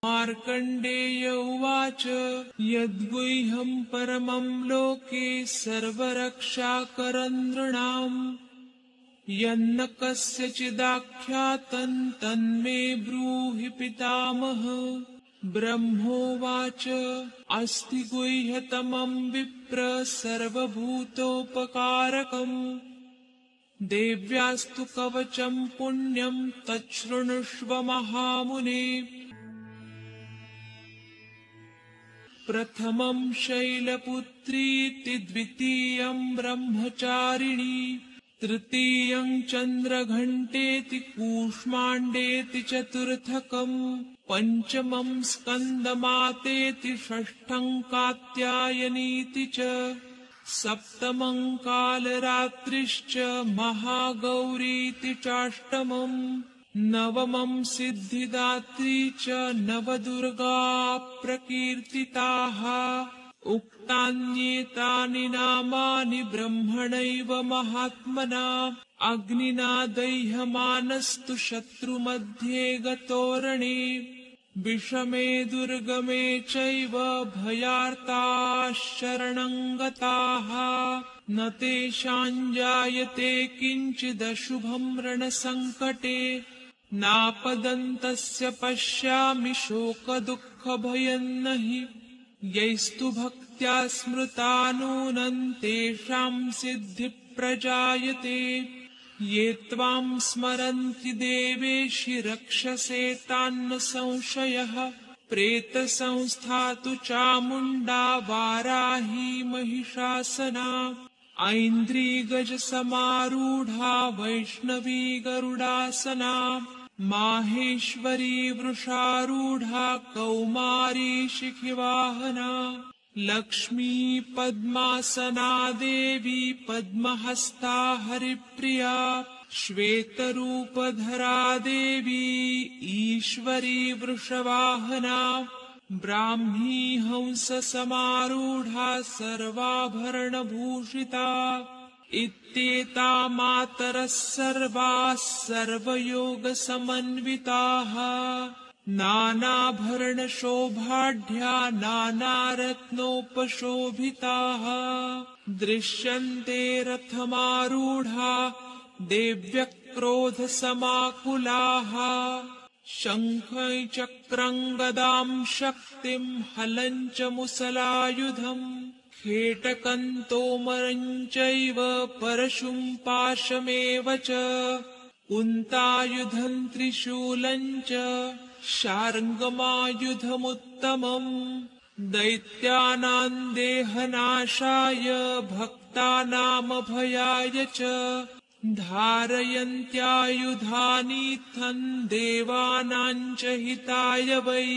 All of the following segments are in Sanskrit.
मार्कण्डेय उवाच यद्गुह्यं परमं लोके सर्वरक्षाकरं नृणाम् यन्न कस्यचिदाख्यातं तन्मे ब्रूहि पितामह। ब्रह्मोवाच अस्ति गुह्यतमं विप्र सर्वभूतोपकारकम् देव्यास्तु कवचं पुण्यं तच्छृणुष्व महामुने। प्रथमं शैलपुत्रीति द्वितीयं ब्रह्मचारिणी तृतीयं चन्द्रघण्टेति कूष्माण्डेति चतुर्थकम् पंचमं स्कन्दमातेति षष्ठं कात्यायनीति च सप्तमं कालरात्रिश्च महागौरीति चाष्टमम् नवमं सिद्धिदात्री च नवदुर्गा प्रकीर्तिताः। उक्तान्येतानि नामानि ब्रह्मणैव महात्मना अग्निना दह्यमानस्तु शत्रुमध्ये गतोरणे विषमे दुर्गमे चैव भयार्ताः शरणं गताः न तेषां जायते किञ्चिदशुभं रणसङ्कटे नापदन्तस्य पश्यामि शोकदुःखभयं न हि यैस्तु भक्त्या स्मृता नूनं तेषां सिद्धिप्रजायते ये त्वां स्मरन्ति देवेशि रक्षसे तान्न संशयः प्रेतसंस्था तु चामुण्डा वाराही महिषासना ऐन्द्रीगजसमारूढा वैष्णवी गरुडासना माहेश्वरी वृषारूढा कौमारी शिखिवाहना लक्ष्मी पद्मासना देवी पद्महस्ता हरिप्रिया श्वेतरूपधरा देवी ईश्वरी वृषवाहना ब्राह्मी हंससमारूढा सर्वाभरणभूषिता इत्येता मातरः सर्वाः सर्वयोगसमन्विताः नानाभरणशोभाढ्या नानारत्नोपशोभिताः दृश्यन्ते रथमारूढा देव्यः क्रोधसमाकुलाः शङ्खं चक्रं गदां शक्तिं हलं च मुसलायुधम् खेटकं तोमरं चैव परशुं पाशमेव च कुन्तायुधं त्रिशूलं च शार्ङ्गमायुधमुत्तमम् दैत्यानां देहनाशाय भक्तानामभयाय च धारयन्त्यायुधानीत्थं देवानां च हिताय वै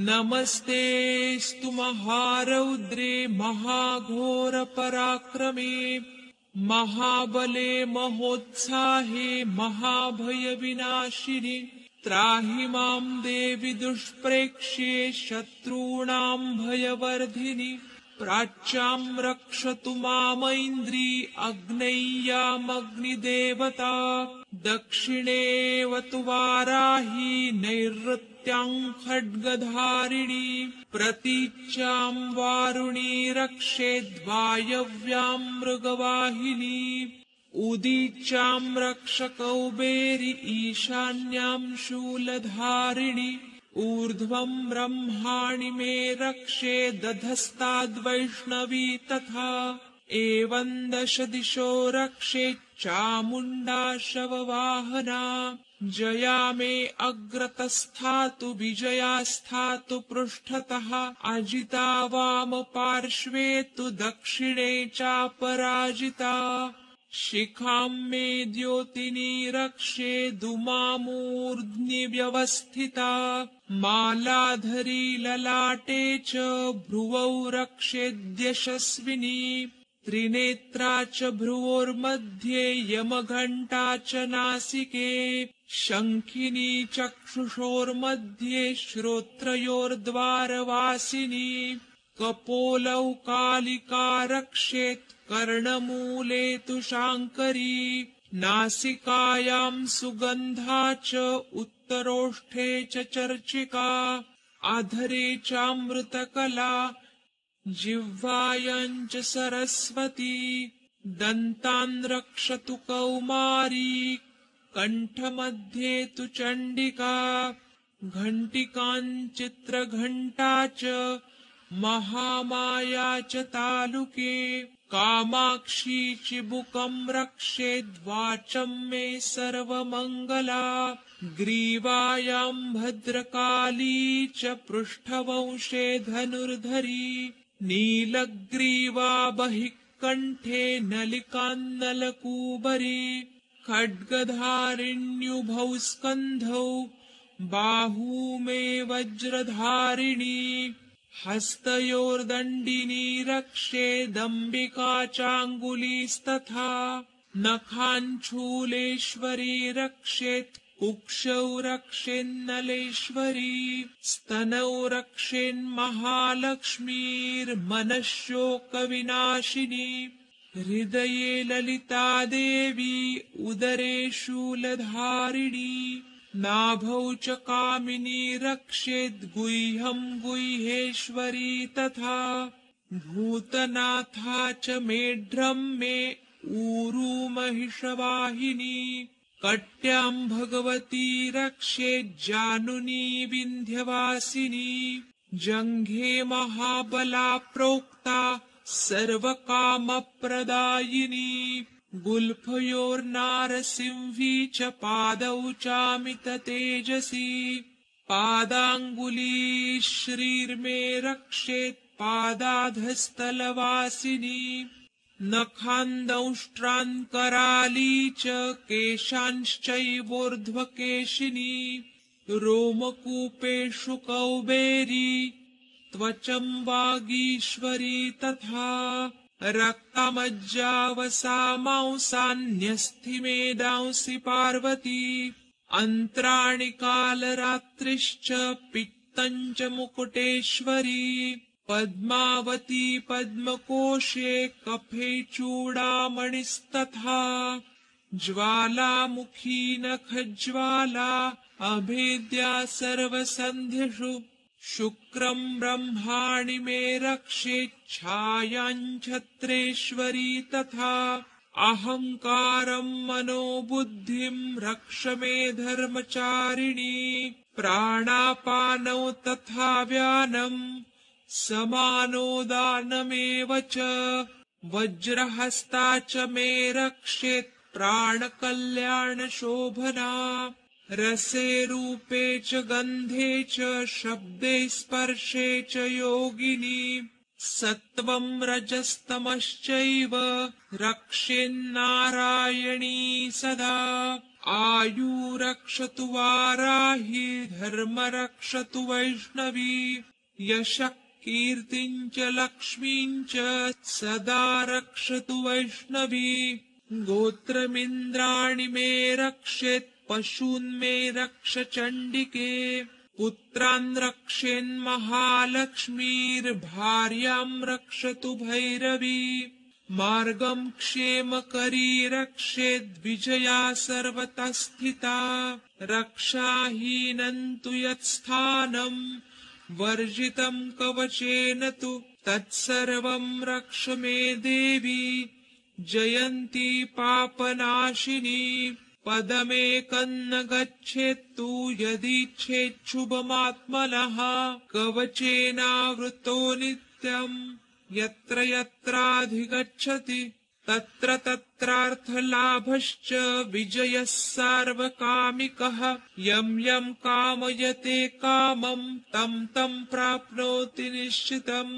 नमस्तेस्तु महारौद्रे महाघोरपराक्रमे महाबले महोत्साहे महाभयविनाशिनि त्राहि मां देवि दुष्प्रेक्ष्ये शत्रूणां भयवर्धिनि प्राच्यां रक्षतु मामैन्द्री अग्नेयामग्निदेवता दक्षिणेवतु वाराही नैऋत्यां खड्गधारिणी प्रतीच्यां वारुणी रक्षेद्वायव्यां मृगवाहिनी उदीच्यां रक्ष कौबेरी ईशान्यां शूलधारिणी ऊर्ध्वं ब्रह्माणि मे रक्षे दधस्ताद्वैष्णवी तथा एवं 10 दिशो रक्षे चामुण्डा शववाहना जया मे अग्रतस्थातु विजया स्थातु पृष्ठतः अजिता वाम पार्श्वे तु दक्षिणे चापराजिता शिखां मे द्योतिनी रक्षे दुमामूर्ध्नि व्यवस्थिता मालाधरी ललाटे च भ्रुवौ रक्षेद्यशस्विनी त्रिनेत्रा च भ्रुवोर्मध्ये यमघण्टा च नासिके शङ्खिनी चक्षुषोर्मध्ये श्रोत्रयोर्द्वारवासिनी कपोलौ कालिका रक्षेत् कर्णमूले तु शाङ्करी नासिकायां सुगन्धा च उत्तरोष्ठे च चर्चिका आधरे चामृतकला जिह्वायां च सरस्वती दन्तान् रक्षतु कौमारी कण्ठमध्ये तु चण्डिका घण्टिकां चित्रघण्टा च महामाया च तालुके कामाक्षी चिबुकं रक्षेद्वाचं मे सर्वमङ्गला ग्रीवायां भद्रकाली च पृष्ठवंशे धनुर्धरी नीलग्रीवा बहिः कण्ठे नलिकान्नलकूबरी खड्गधारिण्युभौ स्कन्धौ बाहू मे वज्रधारिणी हस्तयोर्दण्डिनी रक्षेदम्बिका चाङ्गुलीस्तथा नखाञ्छूलेश्वरी रक्षेत् कुक्षौ रक्षेन्नलेश्वरी स्तनौ रक्षेन्महालक्ष्मीर्मनःशोकविनाशिनी हृदये ललिता देवी उदरे शूलधारिणी नाभौ च कामिनी रक्षेद्गुह्यं गुह्येश्वरी तथा भूतनाथा च मेढ्रं मे ऊरू महिषवाहिनी कट्यां भगवती रक्षेज्जानुनी विन्ध्यवासिनी जङ्घे महाबला प्रोक्ता सर्वकामप्रदायिनी गुल्फयोर्नारसिंही च पादौ चामिततेजसी पादाङ्गुली श्रीर्मे रक्षेत् पादाधस्तलवासिनी नखान्दंष्ट्रान् कराली च केशांश्चैवोर्ध्वकेशिनी रोमकूपेषु कौबेरी त्वचं वागीश्वरी तथा रक्तमज्जावसा मांसान्यस्थिमेदांसि पार्वती अन्त्राणि कालरात्रिश्च पित्तं च मुकुटेश्वरी पद्मावती पद्मकोशे कफे चूडामणिस्तथा ज्वालामुखी नखज्वाला अभेद्या सर्वसन्ध्यषु शुक्रं ब्रह्माणि मे रक्षेच्छायां छत्रेश्वरी तथा अहङ्कारं मनोबुद्धिं रक्ष मे धर्मचारिणी प्राणापानौ तथा व्यानं समानोदानमेव च वज्रहस्ता च मे रक्षेत् प्राणकल्याणशोभना रसे रूपे च गन्धे च शब्दे स्पर्शे च योगिनी सत्वं रजस्तमश्चैव रक्षेन्नारायणी सदा आयु रक्षतु वाराही धर्म रक्षतु वैष्णवी यशः कीर्तिं च लक्ष्मीं च सदा रक्षतु वैष्णवी गोत्रमिन्द्राणि मे रक्षेत् पशून् मे रक्ष चण्डिके पुत्रान् रक्षेन्महालक्ष्मीर्भार्यां रक्षतु भैरवी मार्गं क्षेमकरी रक्षेद्विजया सर्वतः स्थिता रक्षाहीनं तु यत्स्थानं वर्जितं कवचेन तु तत्सर्वं रक्ष मे देवी जयन्ती पापनाशिनी पदमेकं न गच्छेत्तु यदीच्छेच्छुभमात्मनः कवचेनावृतो नित्यं यत्र यत्राधिगच्छति तत्र तत्रार्थलाभश्च विजयः सार्वकामिकः यं यं कामयते कामं तं तं प्राप्नोति निश्चितम्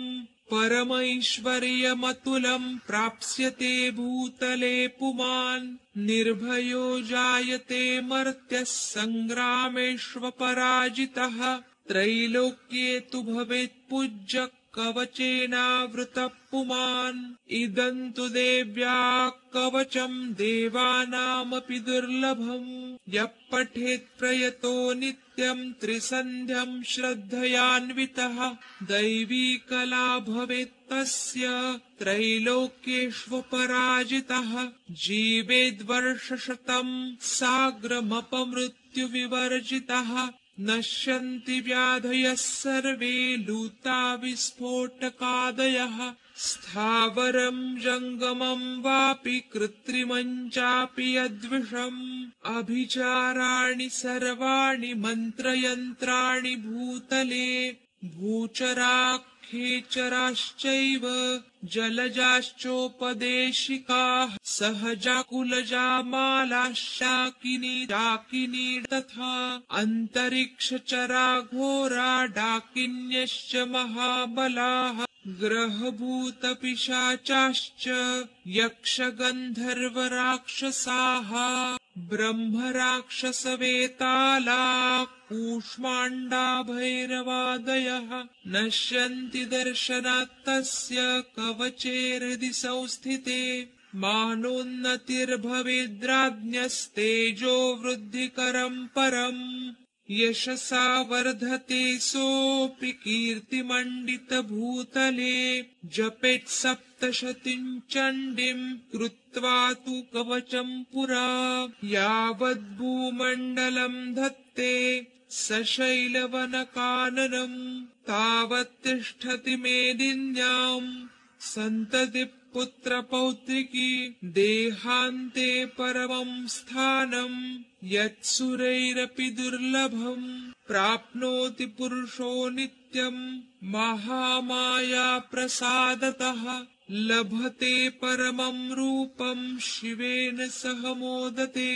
परमैश्वर्यमतुलं प्राप्स्यते भूतले पुमान् निर्भयो जायते मर्त्यः सङ्ग्रामेष्वपराजितः त्रैलोक्ये तु भवेत् पूज्यः कवचेनावृतः पुमान् इदं तु देव्याः कवचं देवानामपि दुर्लभम् यः पठेत् प्रयतो नित्यं त्रिसन्ध्यं श्रद्धयान्वितः दैवी कला भवेत् तस्य त्रैलोक्येष्वपराजितः जीवेद्वर्षशतं साग्रमपमृत्युविवर्जितः नश्यन्ति व्याधयः सर्वे लूता विस्फोटकादयः स्थावरं जङ्गमं वापि कृत्रिमं चापि यद्विषम् अभिचाराणि सर्वाणि मन्त्रयन्त्राणि भूतले भूचराखेचराश्चैव जलजाश्चोपदेशिकाः सहजाकुलजा मालाः शाकिनी डाकिनी तथा अन्तरिक्षचरा घोरा डाकिन्यश्च महाबलाः ग्रहभूतपिशाचाश्च यक्षगन्धर्वराक्षसाः ब्रह्मराक्षसवेताला कूष्माण्डा भैरवादयः नश्यन्ति दर्शनात् तस्य कवचेहृदि संस्थिते मानोन्नतिर्भवेद्राज्ञस्तेजो वृद्धिकरं परम् यशसा वर्धते सोऽपि कीर्तिमण्डितभूतले जपेत् सप्तशतीं चण्डीं कृत्वा तु कवचं पुरा यावद्भूमण्डलं धत्ते सशैलवनकाननम् तावत् तिष्ठति मेदिन्याम् सन्तति पुत्रपौत्रिकी देहान्ते परमं स्थानम् यत्सुरैरपि दुर्लभम् प्राप्नोति पुरुषो नित्यम् महामाया प्रसादतः लभते परमं रूपं शिवेन सह मोदते।